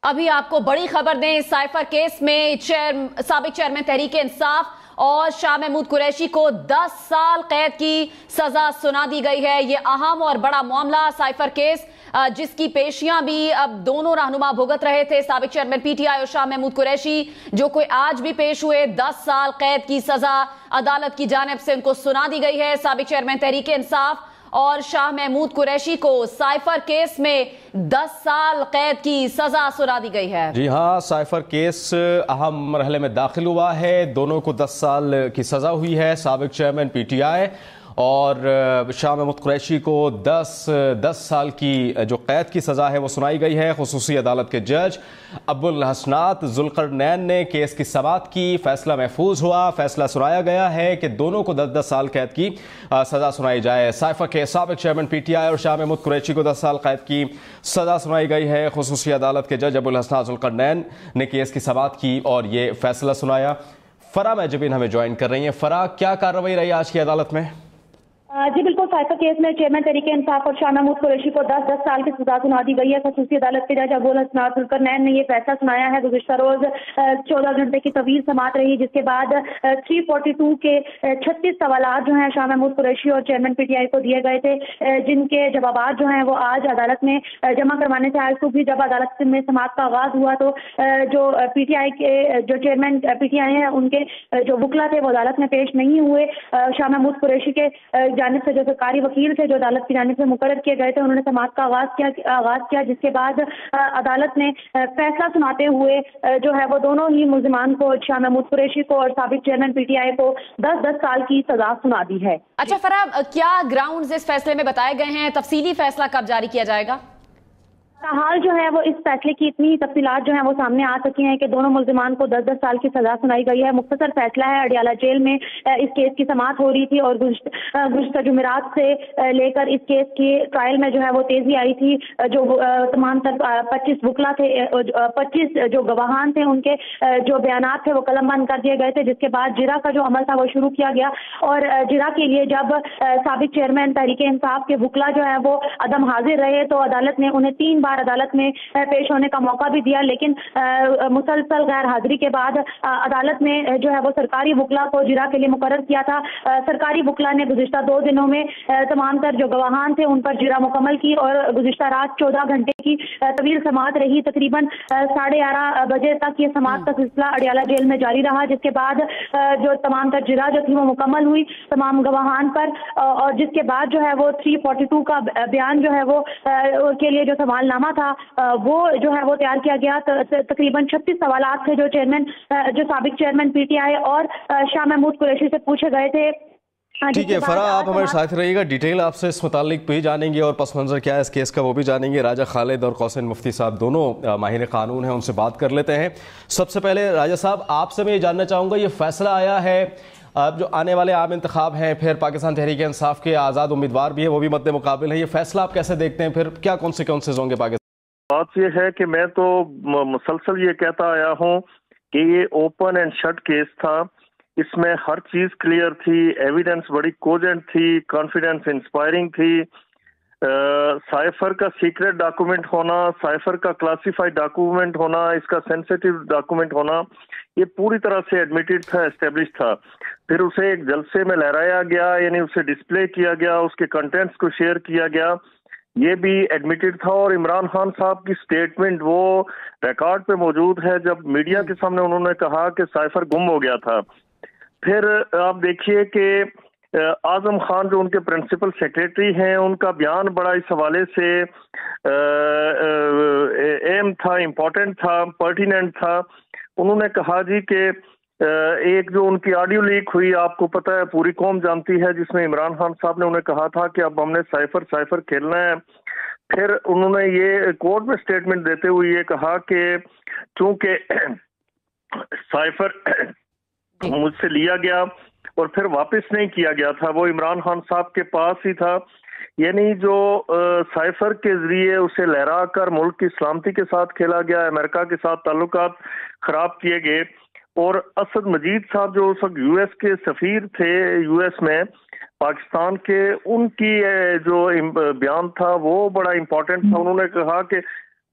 ابھی آپ کو بڑی خبر دیں، سائفر کیس میں سابق چیئرمین تحریک انصاف اور شاہ محمود قریشی کو 10 سال قید کی سزا سنا دی گئی ہے۔ یہ اہم اور بڑا معاملہ سائفر کیس جس کی پیشیاں بھی اب دونوں رہنما بھگت رہے تھے، سابق چیئرمین پی ٹی آئی اور شاہ محمود قریشی، جو کوئی آج بھی پیش ہوئے 10 سال قید کی سزا عدالت کی جانب سے ان کو سنا دی گئی ہے۔ سابق چیئرمین تحریک انصاف اور شاہ محمود قریشی کو سائفر کیس میں 10 سال قید کی سزا سنا دی گئی ہے۔ جی ہاں، سائفر کیس اہم مرحلے میں داخل ہوا ہے، دونوں کو 10 سال کی سزا ہوئی ہے۔ سابق چیئرمین پی ٹی آئی اور شاہ محمود قریشی کو 10 سال کی جو قید کی سزا ہے وہ سنائی گئی ہے۔ خصوصی عدالت کے جج ابو الحسنات ذوالقرنین نے کیس کی سماعت کی، فیصلہ محفوظ ہوا، فیصلہ سنایا گیا ہے کہ دونوں کو 10 سال قید کی سزا سنائی جائے۔ سائفر کے سابق چیئرمین پی ٹی آئی اور شاہ محمود قریشی کو 10 سال قید کی سزا سنائی گئی ہے۔ خصوصی عدالت کے جج ابو الحسنات ذوالقرنین نے کیس کی سماعت کی اور یہ فیصلہ سنایا۔ فرا محجبین ہمیں جوائن کر رہی ہیں۔ فرا، کیا کارروائی رہی آج کی عدالت میں؟ جی بالکل، سائفر کیس میں چیئرمین تحریک انصاف اور شاہ محمود قریشی کو 10 سال کی سزا سنا دی گئی ہے۔ خصوصی عدالت کے جج ابو الحسنات ذوالقرنین نے یہ فیصلہ سنایا ہے۔ گزشتہ روز 14 گھنٹے کی طویل سماعت رہی، جس کے بعد 342 کے 36 سوالات جو ہیں شاہ محمود قریشی اور چیئرمین پی ٹی آئی کو دیے گئے تھے، جن کے جوابات جو ہیں وہ آج عدالت میں جمع کروانے تھے۔ آج صبح جب عدالت میں سماعت کا آغاز ہوا تو جو پی ٹی آئی کے جو چیئرمین پی ٹی آئی ہیں ان کے جو وکلا تھے وہ عدالت میں پیش نہیں ہوئے۔ شاہ محمود قریشی کے جانب سے جو سرکاری وکیل تھے جو عدالت کی جانب سے مقرر کیے گئے تھے، انہوں نے سماعت کا آغاز کیا، جس کے بعد عدالت نے فیصلہ سناتے ہوئے جو ہے وہ دونوں ہی ملزمان کو، شاہ محمود قریشی کو اور سابق چیئرمین پی ٹی آئی کو 10 سال کی سزا سنا دی ہے۔ اچھا فرا، کیا گراؤنڈز اس فیصلے میں بتائے گئے ہیں؟ تفصیلی فیصلہ کب جاری کیا جائے گا؟ حال جو ہے وہ اس فیصلے کی اتنی تفصیلات جو ہیں وہ سامنے آ سکی ہیں کہ دونوں ملزمان کو 10 سال کی سزا سنائی گئی ہے۔ مختصر فیصلہ ہے، اڈیالہ جیل میں اس کیس کی سماعت ہو رہی تھی اور گزشتہ جمعرات سے لے کر اس کیس کی ٹرائل میں جو ہے وہ تیزی آئی تھی۔ جو تمام 25 وکلا تھے، 25 جو گواہان تھے، ان کے جو بیانات تھے وہ قلم بند کر دیے گئے تھے، جس کے بعد جرا کا جو عمل تھا وہ شروع کیا گیا اور جرا کے لیے جب سابق چیئرمین تحریک انصاف کے وکلا جو ہے وہ عدم حاضر رہے تو عدالت نے انہیں 3 بار عدالت میں پیش ہونے کا موقع بھی دیا، لیکن مسلسل غیر حاضری کے بعد عدالت نے جو ہے وہ سرکاری وکلا کو جرا کے لیے مقرر کیا تھا۔ سرکاری وکلا نے گزشتہ 2 دنوں میں تمام تر جو گواہان تھے ان پر جرا مکمل کی اور گزشتہ رات 14 گھنٹے کی طویل سماعت رہی۔ تقریباً 11:30 بجے تک یہ سماعت کا سلسلہ اڈیالہ جیل میں جاری رہا، جس کے بعد جو تمام تر جرا جو تھی وہ مکمل ہوئی تمام گواہان پر، اور جس کے بعد جو ہے وہ 342 کا بیان جو ہے وہ کے لیے جو سوال نامہ تھا وہ جو ہے وہ تیار کیا گیا۔ تقریباً 36 سوالات تھے جو سابق چیئرمین پی ٹی آئی اور شاہ محمود قریشی سے پوچھے گئے تھے۔ ٹھیک ہے فرا، آپ ہمارے ساتھ رہیے گا، ڈیٹیل آپ سے اس متعلق بھی جانیں گے اور پس منظر کیا ہے اس کیس کا وہ بھی جانیں گے۔ راجہ خالد اور قاسم مفتی صاحب دونوں ماہر قانون ہیں، ان سے بات کر لیتے ہیں۔ سب سے پہلے راجہ صاحب، آپ سے میں یہ جاننا چاہوں گا، یہ فیصلہ آیا ہے اب جو آنے والے عام انتخاب ہیں، پھر پاکستان تحریک انصاف کے آزاد امیدوار بھی ہیں، وہ بھی مد مقابل ہیں، یہ فیصلہ آپ کیسے دیکھتے ہیں؟ پھر کیا کانسیکوینسز ہوں گے پاکستان؟ بات یہ ہے کہ میں تو مسلسل یہ کہتا آیا ہوں کہ یہ اوپن اینڈ شٹ کیس تھا، اس میں ہر چیز کلیئر تھی، ایویڈنس بڑی کوجنٹ تھی، کانفیڈنس انسپائرنگ تھی۔ سائفر کا سیکرٹ ڈاکومنٹ ہونا، سائفر کا کلاسیفائڈ ڈاکومنٹ ہونا، اس کا سینسیٹیو ڈاکومنٹ ہونا، یہ پوری طرح سے ایڈمیٹڈ تھا، اسٹیبلش تھا۔ پھر اسے ایک جلسے میں لہرایا گیا، یعنی اسے ڈسپلے کیا گیا، اس کے کنٹینٹس کو شیئر کیا گیا، یہ بھی ایڈمیٹڈ تھا۔ اور عمران خان صاحب کی سٹیٹمنٹ وہ ریکارڈ پہ موجود ہے، جب میڈیا کے سامنے انہوں نے کہا کہ سائفر گم ہو گیا تھا۔ پھر آپ دیکھیے کہ اعظم خان جو ان کے پرنسپل سیکریٹری ہیں، ان کا بیان بڑا اس حوالے سے اہم تھا، امپورٹنٹ تھا، پرٹیننٹ تھا۔ انہوں نے کہا جی کہ ایک جو ان کی آڈیو لیک ہوئی، آپ کو پتہ ہے، پوری قوم جانتی ہے، جس میں عمران خان صاحب نے انہیں کہا تھا کہ اب ہم نے سائفر کھیلنا ہے۔ پھر انہوں نے یہ کورٹ میں سٹیٹمنٹ دیتے ہوئے یہ کہا کہ چونکہ سائفر مجھ سے لیا گیا اور پھر واپس نہیں کیا گیا تھا، وہ عمران خان صاحب کے پاس ہی تھا، یعنی جو سائفر کے ذریعے اسے لہرا کر ملک کی سلامتی کے ساتھ کھیلا گیا، امریکہ کے ساتھ تعلقات خراب کیے گئے۔ اور اسد مجید صاحب جو اس وقت یو ایس کے سفیر تھے یو ایس میں پاکستان کے، ان کی جو بیان تھا وہ بڑا امپورٹنٹ تھا۔ انہوں نے کہا کہ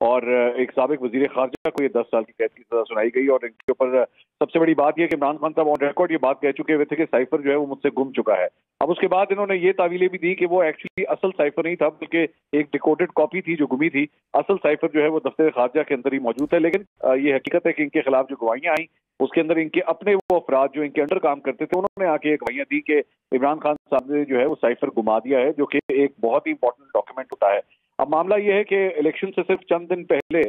اور ایک سابق وزیر خارجہ کو یہ 10 سال کی قید کی سزا سنائی گئی. اور ان کے اوپر سب سے بڑی بات یہ کہ عمران خان صاحب آن ریکارڈ یہ بات کہہ چکے ہوئے تھے کہ سائفر جو ہے وہ مجھ سے گم چکا ہے. اب اس کے بعد انہوں نے یہ تعویلیں بھی دی کہ وہ ایکچولی اصل سائفر نہیں تھا بلکہ ایک ڈیکوڈڈ کاپی تھی جو گمی تھی. اصل سائفر جو ہے وہ دفتر خارجہ کے اندر ہی موجود ہے. لیکن یہ حقیقت ہے کہ ان کے خلاف جو گواہیاں آئیں اس کے اندر ان کے اپنے وہ افراد جو ان کے انڈر کام کرتے تھے انہوں نے آ کے یہ گواہیاں دی کہ عمران خان صاحب نے جو ہے وہ سائفر گما دیا ہے، جو کہ ایک بہت ہی امپورٹنٹ ڈاکیومنٹ ہوتا ہے. اب معاملہ یہ ہے کہ الیکشن سے صرف چند دن پہلے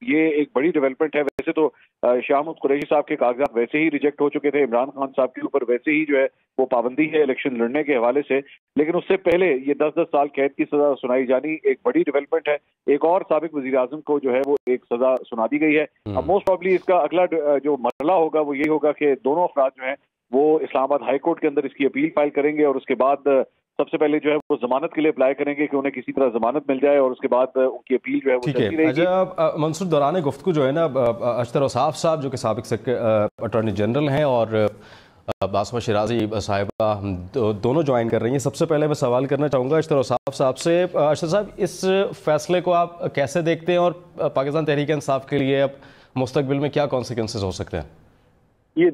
یہ ایک بڑی ڈیولپمنٹ ہے. ویسے تو شاہ محمود قریشی صاحب کے کاغذات ویسے ہی ریجیکٹ ہو چکے تھے، عمران خان صاحب کے اوپر ویسے ہی جو ہے وہ پابندی ہے الیکشن لڑنے کے حوالے سے، لیکن اس سے پہلے یہ 10 سال قید کی سزا سنائی جانی ایک بڑی ڈیولپمنٹ ہے. ایک اور سابق وزیر اعظم کو جو ہے وہ ایک سزا سنا دی گئی ہے. اب موسٹ پرابلی اس کا اگلا جو مرحلہ ہوگا وہ یہ ہوگا کہ دونوں افراد جو ہیں وہ اسلام آباد ہائی کورٹ کے اندر اس کی اپیل فائل کریں گے، اور اس کے بعد سب سے پہلے جو ہے وہ ضمانت کے لیے اپلائی کریں گے کہ انہیں کسی طرح ضمانت مل جائے، اور اس کے بعد ان کی اپیل جو ہے وہ چلتی رہے گی. منصور، دوران گفتگو جو ہے نا اشتر اوصاف صاحب جو کہ سابق اٹارنی جنرل ہیں اور باسمہ شیرازی صاحبہ دونوں جوائن کر رہی ہیں، سب سے پہلے میں سوال کرنا چاہوں گا اشتر اوصاف صاحب سے. اشتر صاحب، اس فیصلے کو آپ کیسے دیکھتے ہیں اور پاکستان تحریک انصاف کے لیے اب مستقبل میں کیا کانسیکوینسز ہو سکتے ہیں؟ یہ